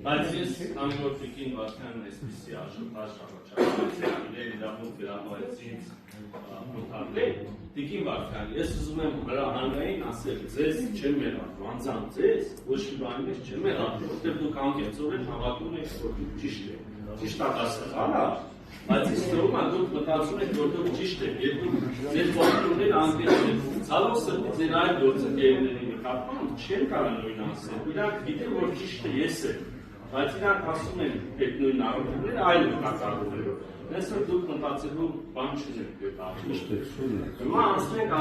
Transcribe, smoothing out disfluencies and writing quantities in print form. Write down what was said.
Բայց ես ամենօրիկին վարդանն այսպիսի աշոպաշ առաջարկեցի, իրավունք վերաբերեցի ինձ մոտարվել, տիկին վարդան, ես ուզում եմ հրահանգային ասել, ձեզ չեմ մերատում, անձամբ ձեզ, ոչ մի բանի մեջ չեմ մերատում, որտեղ դուք անկեղծորեն հավատում եք, որ դուք ճիշտ եք, ճիշտ ակասխանա, բայց ես թվում է դուք մտածում եք, որ դուք ճիշտ եք, եւ դուք ձեր ողջուններ անկեղծ եք, ցավոս ձեր այլ գործընկերների նկատմամբ չեն կարող նույն ասել, իրանք գիտեն, որ ճիշտը ես եմ, բայց իրանք ասում են այդ նույն առողջները այլ նկատառումներով։ Ես որ դուք մտածելու բան չունեք այդ առողջը։ Հիմա ասենք